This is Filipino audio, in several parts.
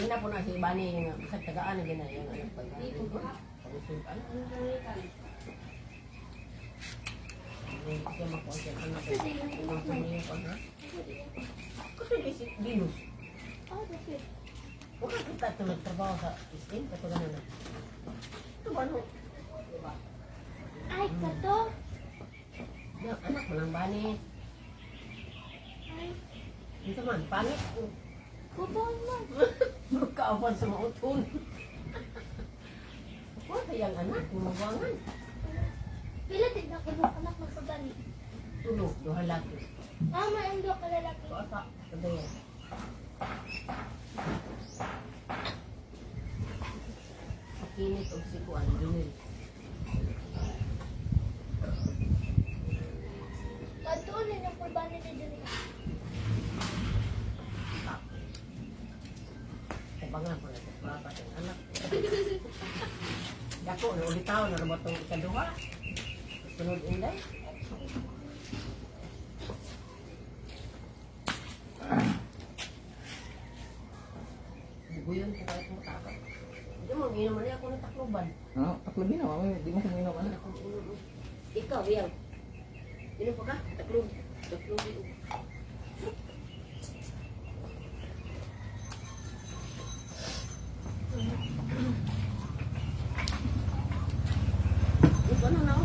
Ina po na si Bani yung sa tagaan na ginaya yung anak pag-ibig ko. Pag-usupan. Hindi siya makuha anak ko. Ibang pamilya ko na. Kasi Venus. Huwag kita tulad-trabaho sa iskin. Katulad na. Ito ba no? Diba? Ay, kato. Yung anak mo lang Bani. Ay, Ito man, pangit ko. kupon mo. Magkaawan sa mautol. Huwag kayang anak, mabuangan. Pila din na ko ng anak ng pagani. Tulog, duha laki. May ang doon kalalaki. Asa, kadayan. Kinit o sikuan, dunil. Kantuon din yung pagani ni Johnny. Tabangan ko na ito, papat yung anak. Dako, na ulit tao, narabot itong ikaduha. Sunod inday. Buguyon ko kahit mo takot. Hindi mo, inom na ako ng takloban. Oh, taklob na, di mo kuminom ano. Ikaw, Yang. Inom pa ka? Taklob. Taklob. Ano na?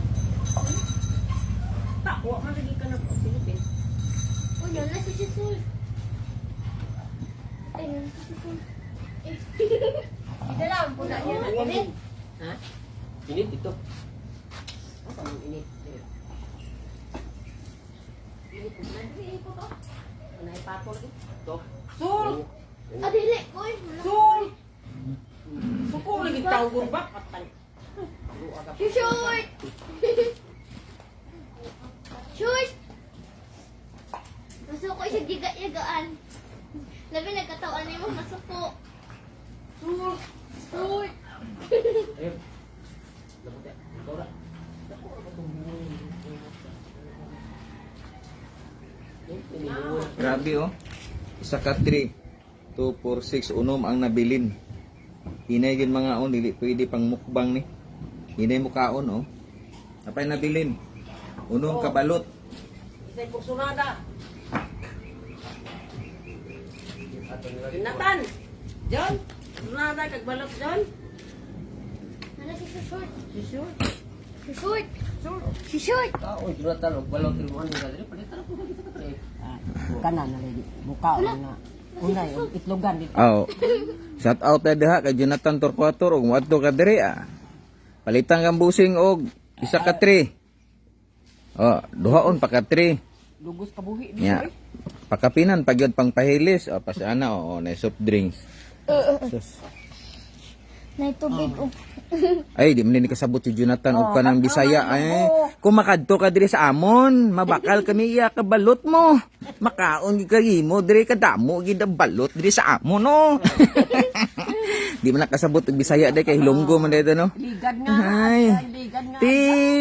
Takwa, malagi ka na po. Silipin. Oh, yan na si Sisul. Ay, yan si Sisul. Ito lang, puna niya na. Init. Ha? Init ito. Ano ang init? Init ko na. Init ko to. Ano ay pato lagi? Ito. Sul! Adili, koy. Sul! Suko lagi tao gurbak. Patay. Short! Short! Masuko siya giga-yagaan. Labi nagkatawan niyo masuko. Sul! Short! Ayun. Labot ya. Dora. Grabe oh. Isa ka 3, 2, 4, 6 unom ang nabilin. Hinay gid mga on dili pwede pang mukbang ni. Hinay mo kaon oh. Apay nabilin. Unom kabalot. Isa'y pagsunada. Jonathan! John! Sunada kagbalot, John. Ano si Short? Si Sul. Si Short! Si Short! Oy, Jonathan, balot mo ano dali. Palitan ako dito ka tre. Kanan na lagi. Mukha na. Unay, itlogan dito. Oh. Shout out na diha kay Jonathan Torquato og moadto ka diri ah. Palitan kang busing og isa ka 3. Oh, duhaon pa ka 3. Lugos kabuhi dito. Nya. Pakapinan pagyod pang pahilis o pasana o na soft drinks. Sus. Na tubig oh. Ay, di man ni kasabot si Jonathan og kanang Bisaya eh. Kung makadto ka diri sa amon, mabakal kami iya ka balot mo. Makaon gyud kay mo diri ka damo gid ang balot diri sa amon no. Di man nakasabot og Bisaya day kay Hilonggo man dito no. Ligad nga. Ay. Ligad nga. Ti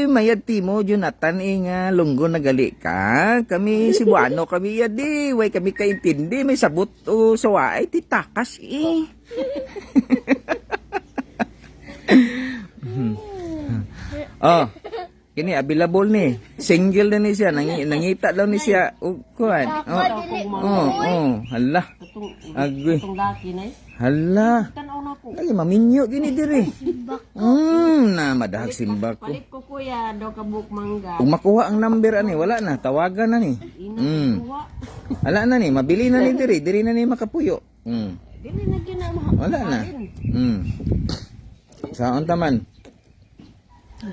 mayad ti mo Jonathan nga lunggo nagali ka. Kami Cebuano kami yadi, way kami kaintindi may sabot o sawaay ti takas eh. Oh, kini available ni. Single na ni siya, nangita daw ni siya. Kuan. Hala. Agwi. Itong laki na eh. Hala. Tanaw na ko. Ay, maminyo gini diri. Na madahag simbak ko. Palit ko kuya, daw kabuk mangga. Kung makuha ang number ani, wala na, tawagan na ni. Kuha. Wala na ni, mabili na ni diri na ni makapuyo. Dili na gyud na Wala na. Saan taman?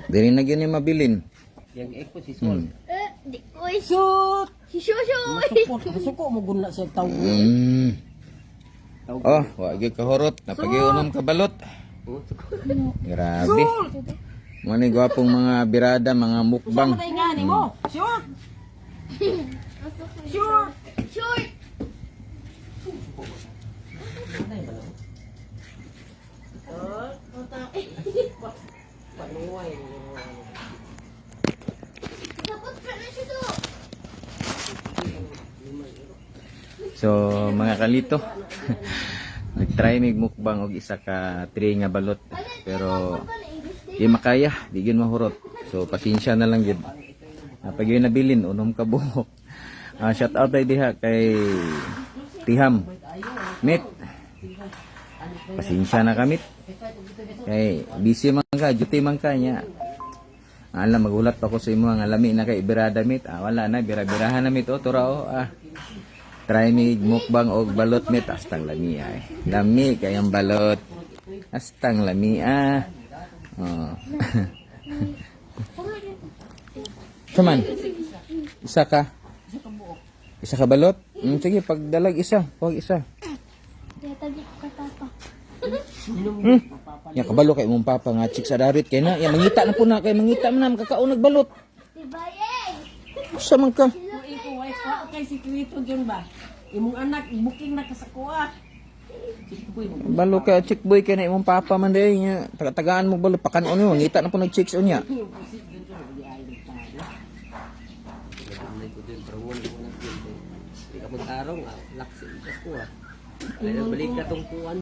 Diri na gyud ni mabilin. Yang eko si Sol. Di koy. Shoot! Si Shushoy! Masuko mo guna sa tao. Oh, wa gyud kahurot, napagiunom ka balot. Grabe. Mo ni gwapong mga birada, mga mukbang. Patay nga ni mo. Shoot! Shoot! Short! Panuway. Tapos ka na siya to! So mga kalito, nagtry mig mukbang og isa ka tray nga balot pero di makaya, di gyud mahurot. So pasensya na lang gyud. Pag yun nabilin unom ka buhok. Shout out ay diha kay Tiham. Mit. Pasensya na kamit. Kay busy man ka, duty man ka nya. Alam magulat ako sa imo nga lami na kay birada mit. Wala na bira-birahan na mit o tura o. Try mig mukbang og balot mit astang lami ay. Lami kayang balot. Astang lami Oh. Saman. Isa ka. Isa ka balot? Sige, pagdalag isa. Huwag isa. Tagi ka papa. Ya kabalo kay mong papa nga chik sa darit kay na. Ya mangita na po na kay mangita man kakaon nagbalot. Tibayeng. Sa man ka? Iko wife ko kay si Kuwito John ba? Imong anak booking na kasakuha. Balo ka chick boy kay na imong papa man day nya. Taga-tagaan mo balot pakanon mo ngita na po nag-chicks unya. Mag-arong, laksi ko. Ay, balik ka tong kuwan.